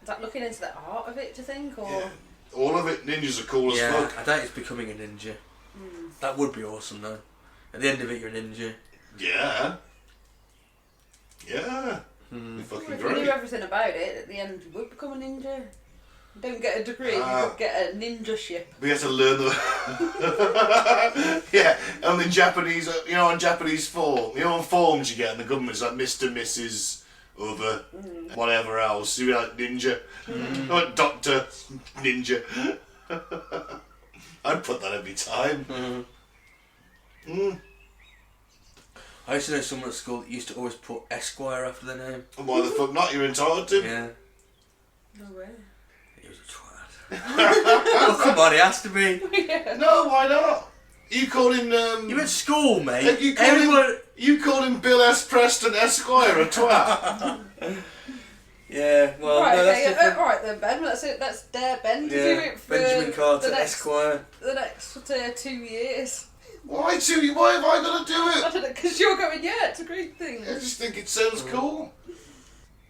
Is that looking into the art of it, do you think? Or Yeah. All of it, ninjas are cool as Yeah, fuck. I doubt it's becoming a ninja. That would be awesome though. At the end of it, you're a ninja. Yeah. Yeah. Be fucking if you knew great. everything about it, at the end you would become a ninja. You don't get a degree, you could get a ninja ship. We have to learn the. Yeah, and in Japanese, on Japanese form, on forms you get in the government, it's like Mr., Mrs., other, whatever else. You like ninja, like Doctor Ninja. I'd put that every time. I used to know someone at school that used to always put Esquire after their name. And why the fuck not? You're entitled to. Yeah. No way. He was a twat. Oh, come on, he has to be. No, why not? You call him. You went to school, mate. You call him Bill S. Preston Esquire a twat. Yeah, well, Right, no, that's okay, different. alright then, Ben. Let's dare Ben to do Yeah, it for Benjamin Carter, the next, Esquire. the next 2 years. Why two? Why have I got to do I it? don't know, because you're going, yeah, it's a great thing. I just think it sounds cool.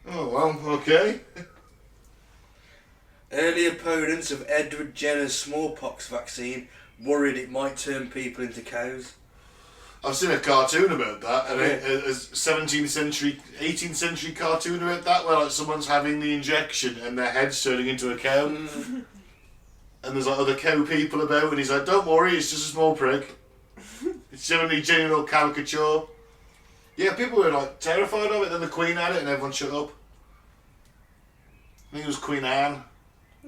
Oh well, okay. Early opponents of Edward Jenner's smallpox vaccine worried it might turn people into cows. I've seen a cartoon about that, and Okay. a 17th century, 18th century cartoon about that, where like someone's having the injection and their head's turning into a cow, and there's like other cow people about, and he's like, "Don't worry, it's just a small prick." It's generally genuine caricature. Yeah, people were like terrified of it. Then the Queen had it, and everyone shut up. I think it was Queen Anne.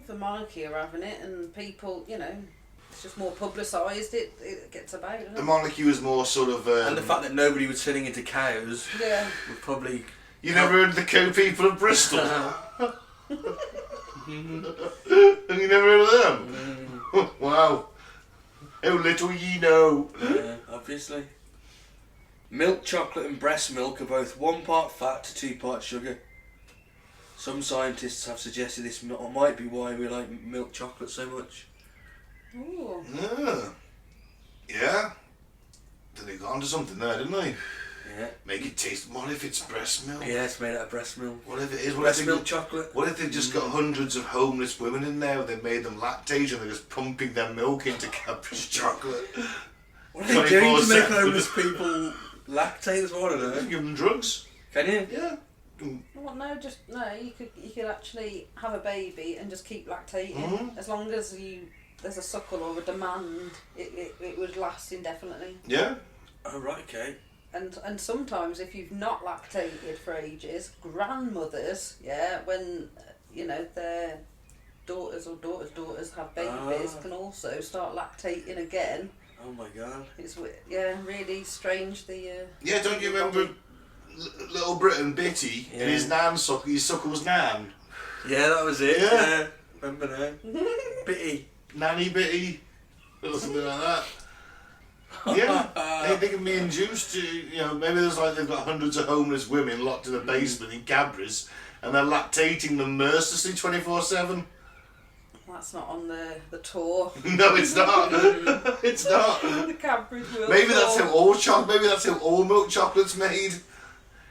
The monarchy are having it, and people, it's just more publicised. It gets about. Doesn't The it? monarchy was more sort of. And the fact that nobody was turning into cows Yeah. would probably... You never heard of the cow people of Bristol? Have you never heard of them? Wow. How little ye know. Yeah, obviously. Milk chocolate and breast milk are both 1 part fat to 2 parts sugar. Some scientists have suggested this might be why we like milk chocolate so much. Ooh. Yeah. They got onto something there, didn't they? Yeah. Make it taste. What if it's breast milk? Yeah, it's made out of breast milk. What if it is? What Breast if milk chocolate. What if they've just got hundreds of homeless women in there? They made them lactate and they're just pumping their milk into Cadbury's chocolate. What are they doing to make 24/7. homeless people lactate as well? I don't know. Give them drugs. Can you? Yeah. Well, no. You could actually have a baby and just keep lactating as long as there's a suckle or a demand. It would last indefinitely. Yeah. Oh right, okay. And sometimes if you've not lactated for ages, grandmothers, when their daughters or daughters have babies, can also start lactating again. Oh my god. It's really strange. Yeah, don't you remember Little Britain Bitty and his suckle's nan? Yeah, that was it. Yeah. Yeah. Remember now? Bitty. Nanny Bitty? Or something like that. Yeah, they can be induced to, maybe there's they've got hundreds of homeless women locked in a basement in Cadbury's and they're lactating them mercilessly 24/7. That's not on the tour. No, it's not. It's not. The Cadbury's World Maybe Tour. that's how all milk chocolate's made.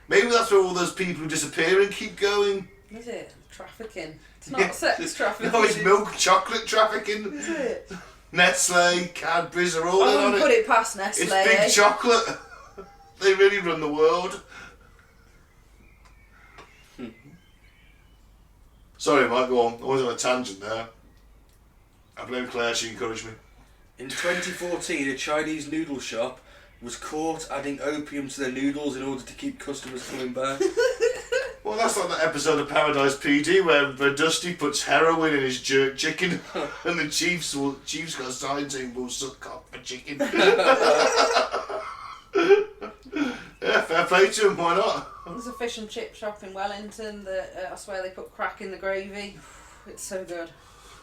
Maybe that's where all those people who disappear and keep going. Is it? Trafficking. It's not sex trafficking. No, it's milk chocolate trafficking. Is it? Nestle, Cadbury's are all I in on wouldn't it. put it past Nestle. It's big chocolate. They really run the world. Sorry, Mike, go on. I was on a tangent there. I blame Claire, she encouraged me. In 2014, a Chinese noodle shop was caught adding opium to their noodles in order to keep customers coming back. Well, that's like that episode of Paradise PD where Dusty puts heroin in his jerk chicken and the Chief's got a sign saying, "We'll suck cock for chicken." Yeah, fair play to him, why not? There's a fish and chip shop in Wellington that I swear they put crack in the gravy. It's so good.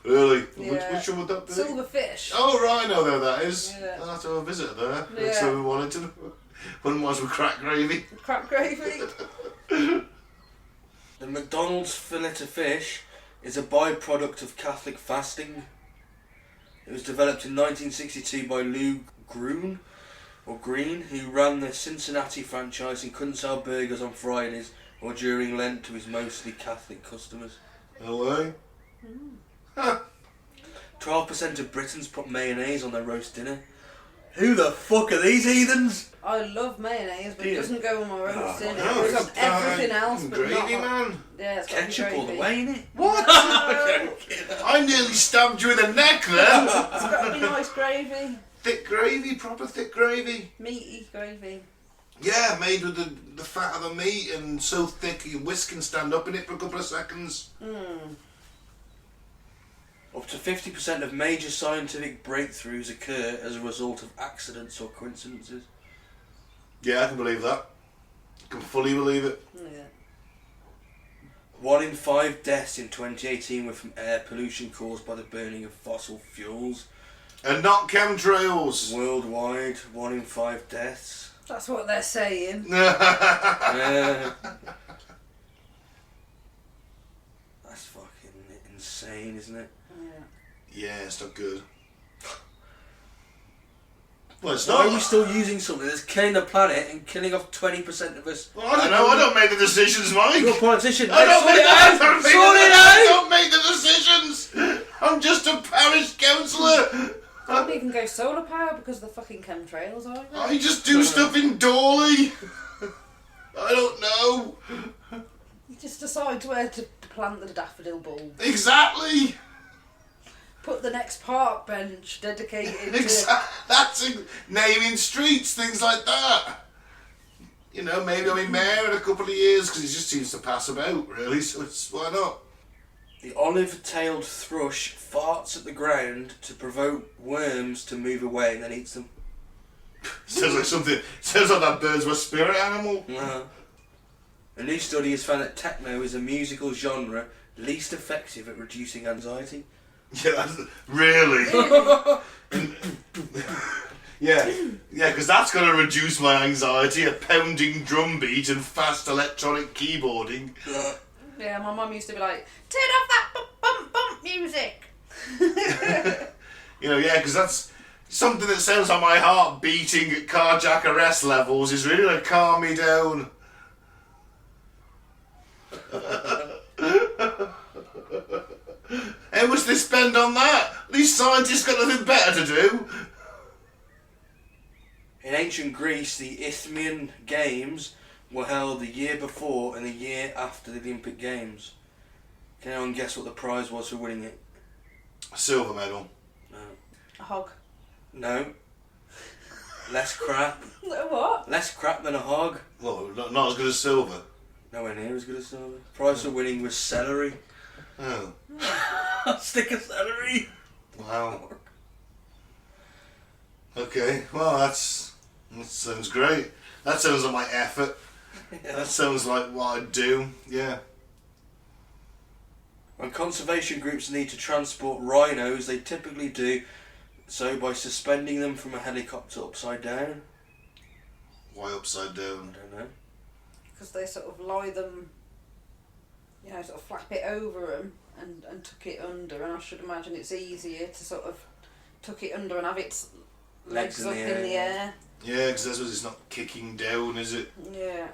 Really? Yeah. Which one would that be? Silverfish. Oh, right, I know where that is. Yeah. I'll have to have a visit there. Yeah. Next time we wanted to. One was with crack gravy. Crack gravy. The McDonald's fillet of fish is a byproduct of Catholic fasting. It was developed in 1962 by Lou Green, who ran the Cincinnati franchise and couldn't sell burgers on Fridays or during Lent to his mostly Catholic customers. No way. 12% of Britons put mayonnaise on their roast dinner. Who the fuck are these heathens? I love mayonnaise, but Do it you? doesn't go on my roast dinner. No, It's it's got everything else, but gravy, not. man. Yeah, it's got Ketchup gravy. all the way, innit? What? Joking. I nearly stabbed you in the neck then. It's got to be nice gravy, Thick gravy, proper thick gravy. meaty gravy. Yeah, made with the fat of the meat and so thick your whisk can stand up in it for a couple of seconds. Up to 50% of major scientific breakthroughs occur as a result of accidents or coincidences. Yeah, I can believe that. I can fully believe it. Yeah. 1 in 5 deaths in 2018 were from air pollution caused by the burning of fossil fuels. And not chemtrails. Worldwide, 1 in 5 deaths. That's what they're saying. That's fucking insane, isn't it? Yeah, it's not good. Well, it's Why not. are we still using something that's killing the planet and killing off 20% of us? Well, I don't know. I don't make the decisions, Mike. You're a politician. I don't Sort make it out! I Sort it out! don't make the decisions. I'm just a parish councillor. Can't even go solar power because of the fucking chemtrails, are they? I just do stuff in Dorley. I don't know. You just decide where to plant the daffodil bulb. Exactly. Put the next park bench dedicated That's naming streets, things like that. You know, maybe I'll be mayor in a couple of years because it just seems to pass about, really. So why not? The olive-tailed thrush farts at the ground to provoke worms to move away and then eats them. Sounds like that birds were a spirit animal. A new study has found that techno is a musical genre least effective at reducing anxiety. Yeah, that's, really. Yeah, because that's going to reduce my anxiety. A pounding drum beat and fast electronic keyboarding. Yeah, my mum used to be like, turn off that bump music. You know, yeah, because that's something that sounds like my heart beating at carjack arrest levels is really going to calm me down. How much they spend on that? These scientists got nothing better to do. In ancient Greece, the Isthmian Games were held the year before and the year after the Olympic Games. Can anyone guess what the prize was for winning it? A silver medal. No. A hog. No. Less crap. What? Less crap than a hog. Well, not as good as silver. Nowhere near as good as silver. Prize for winning was celery. Oh, A stick of celery. wow. Okay, well that sounds great. That sounds like my effort. That sounds like what I'd do. Yeah. When conservation groups need to transport rhinos, they typically do so by suspending them from a helicopter upside down. Why upside down? I don't know. Because they sort of lie them, you know, sort of flap it over them and tuck it under, and I should imagine it's easier to sort of tuck it under and have its legs up in the air. Yeah, because that's what it's not kicking down, is it? Yeah.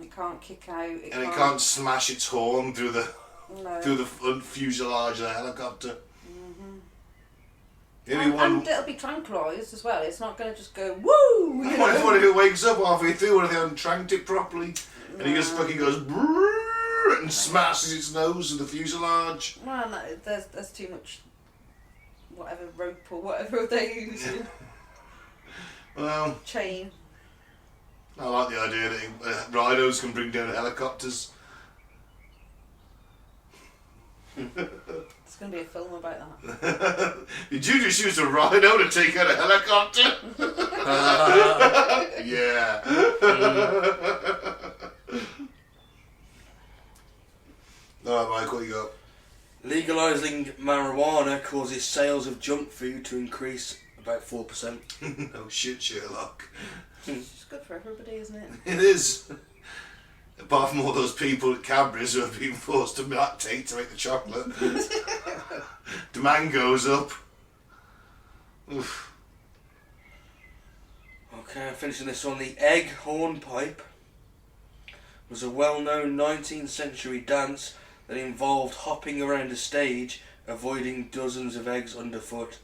It can't kick out. It can't smash its horn through the No. through the front fuselage of the helicopter. And it'll be tranquilised as well. It's not going to just go woo. You know? What if it wakes up halfway through? What if they haven't tranked it properly? And he just fucking goes brrrr and smashes its nose with the fuselage. Well, no, there's too much whatever rope or whatever they use. Well, Chain. I like the idea that rhinos can bring down helicopters. There's going to be a film about that. Did you just use a rhino to take out a helicopter? Yeah. Alright, Mike, what you got? Legalising marijuana causes sales of junk food to increase about 4%. Oh shit, Sherlock. It's good for everybody, isn't it? It is. Apart from all those people at Cadbury's who have been forced to lactate to make the chocolate. Demand goes up. Oof. Okay, I'm finishing this one. The egg hornpipe was a well-known 19th century dance that involved hopping around a stage, avoiding dozens of eggs underfoot.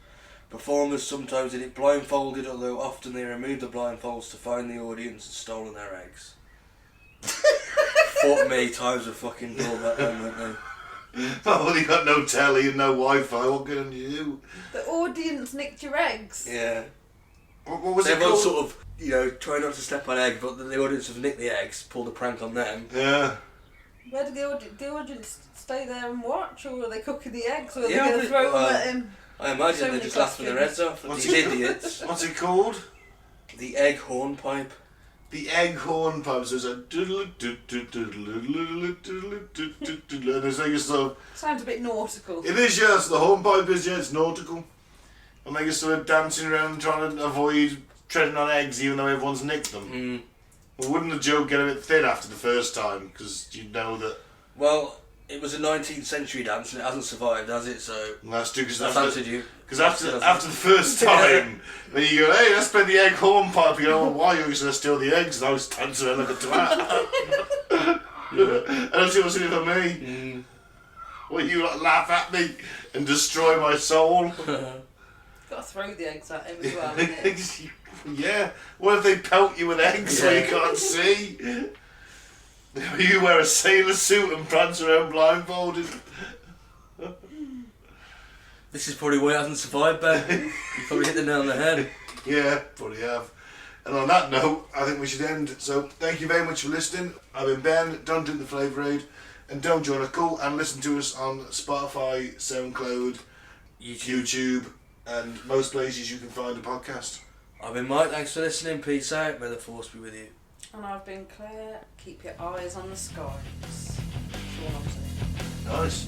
Performers sometimes did it blindfolded, although often they removed the blindfolds to find the audience and stolen their eggs. Fuck me, times were fucking dull back then, weren't they? Well, you got no telly and no Wi-Fi, what can you do? The audience nicked your eggs. Yeah. What was it Everyone's called? sort of, you know, try not to step on eggs, but the audience have nicked the eggs, pulled a prank on them. Yeah. Where did the audience stay there and watch, or were they cooking the eggs, or were they Yeah, going to throw them at him? I imagine So they're many just laughing their heads off at these idiots. What's it called? The egg hornpipe. The egg hornpipe. So it's a and it's like a sort of... Sounds a bit nautical. It is, yeah, so the hornpipe is, yeah, it's nautical. And they just sort of dancing around trying to avoid treading on eggs even though everyone's nicked them. Mm. Well, wouldn't the joke get a bit thin after the first time? Because you know that... Well, it was a 19th century dance and it hasn't survived, has it? So That's true, because that's answered you. after the first time, then you go, hey, let's spend the egg hornpipe. You go, well, why are you going to steal the eggs? And I was dancing around like a twat. Yeah. I don't see what's in it for me. Mm. Well, you like, laugh at me and destroy my soul. Got to throw the eggs at him as well, innit? Yeah. What if they pelt you with eggs so you can't see? You wear a sailor suit and prance around blindfolded. This is probably why it hasn't survived, Ben. You probably hit the nail on the head. Yeah, probably have. And on that note, I think we should end. So thank you very much for listening. I've been Ben. Don't drink the Flavour Aid. And don't join a cult. And listen to us on Spotify, SoundCloud, YouTube, and most places you can find a podcast. I've been Mike. Thanks for listening. Peace out. May the force be with you. And I've been Claire. Keep your eyes on the skies. That's all I'm saying. Nice.